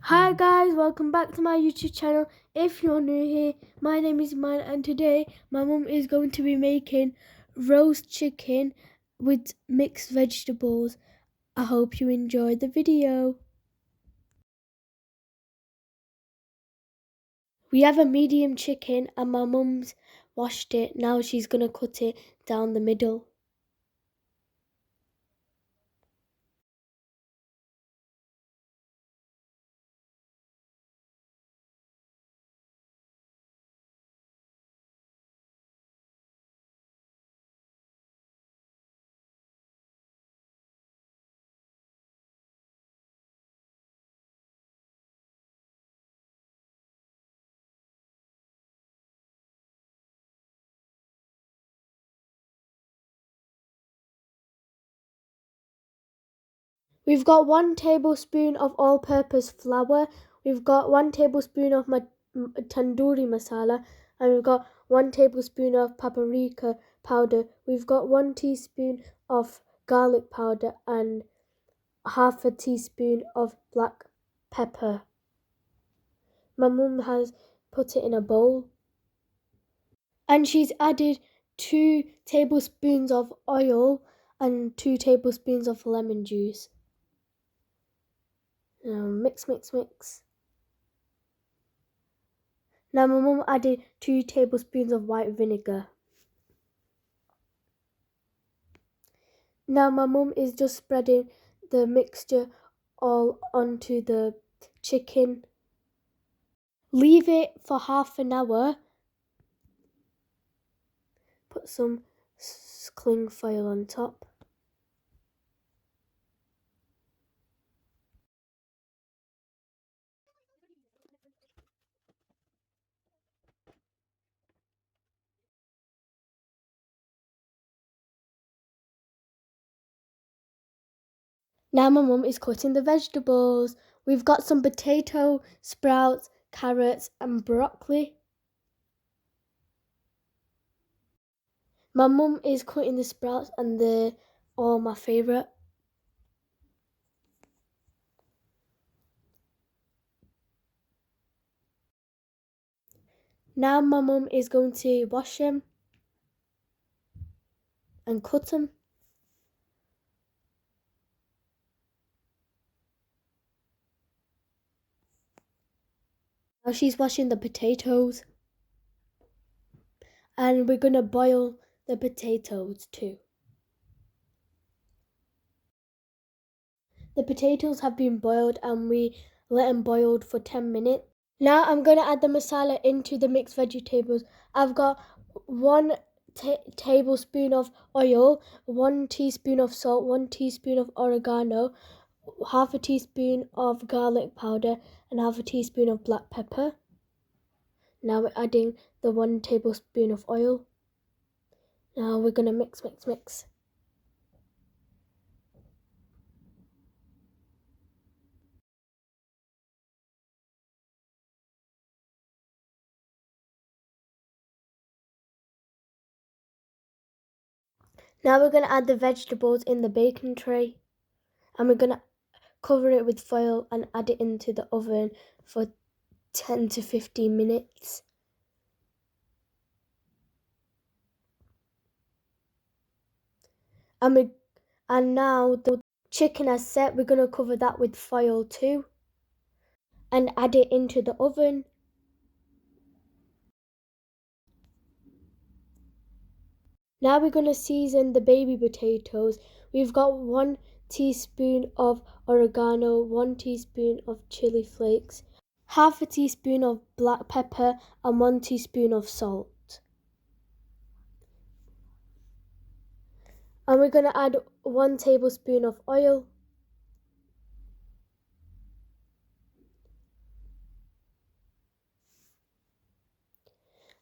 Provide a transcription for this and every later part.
Hi guys, welcome back to my YouTube channel. If you're new here, my name is Iman and today my mum is going to be making roast chicken with mixed vegetables. I hope you enjoy the video. We have a medium chicken and my mum's washed it. Now she's going to cut it down the middle. We've got 1 tablespoon of all-purpose flour. We've got 1 tablespoon of tandoori masala, and we've got 1 tablespoon of paprika powder. We've got 1 teaspoon of garlic powder and half a teaspoon of black pepper. My mum has put it in a bowl. And she's added 2 tablespoons of oil and 2 tablespoons of lemon juice. Now mix. Now my mum added 2 tablespoons of white vinegar. Now my mum is just spreading the mixture all onto the chicken. Leave it for half an hour. Put some cling foil on top. Now my mum is cutting the vegetables. We've got some potato, sprouts, carrots and broccoli. My mum is cutting the sprouts and they're all my favourite. Now my mum is going to wash them and cut them. Now she's washing the potatoes. And we're going to boil the potatoes too. The potatoes have been boiled and we let them boil for 10 minutes. Now I'm going to add the masala into the mixed vegetables. I've got 1 tablespoon of oil, 1 teaspoon of salt, 1 teaspoon of oregano, half a teaspoon of garlic powder and half a teaspoon of black pepper. Now we're adding the 1 tablespoon of oil. Now we're going to mix. Now we're going to add the vegetables in the baking tray and we're going to cover it with foil and add it into the oven for 10 to 15 minutes. And now the chicken has set, we're going to cover that with foil too and add it into the oven. Now we're going to season the baby potatoes. We've got 1 teaspoon of oregano, 1 teaspoon of chilli flakes, half a teaspoon of black pepper and 1 teaspoon of salt. And we're going to add 1 tablespoon of oil.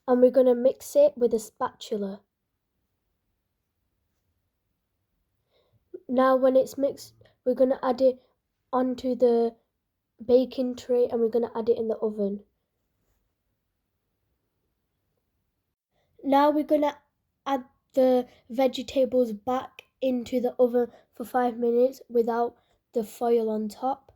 And we're going to mix it with a spatula. Now when it's mixed, we're going to add it onto the baking tray and we're going to add it in the oven. Now we're going to add the vegetables back into the oven for 5 minutes without the foil on top.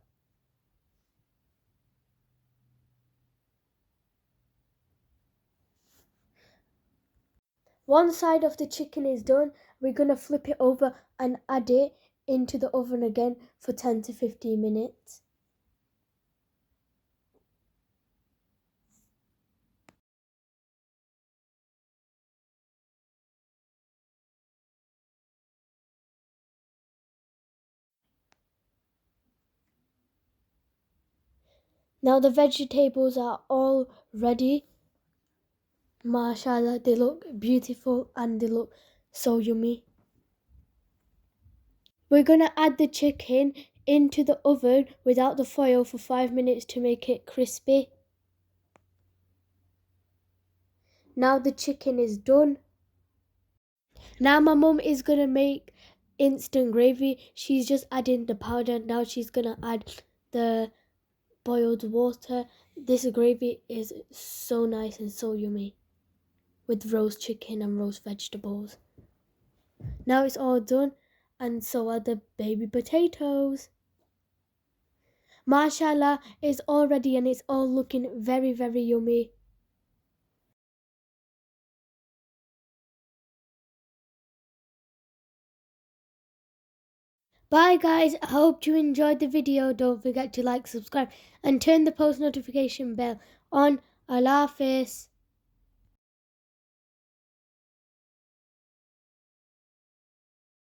One side of the chicken is done. We're going to flip it over and add it into the oven again for 10 to 15 minutes. Now the vegetables are all ready. Mashallah, they look beautiful and they look so yummy. We're going to add the chicken into the oven without the foil for 5 minutes to make it crispy. Now the chicken is done. Now my mum is going to make instant gravy. She's just adding the powder. Now she's going to add the boiled water. This gravy is so nice and so yummy with roast chicken and roast vegetables. Now it's all done, and so are the baby potatoes. Mashallah, it's all ready and it's all looking very, very yummy. Bye guys, I hope you enjoyed the video. Don't forget to like, subscribe and turn the post notification bell on. Allah Hafiz.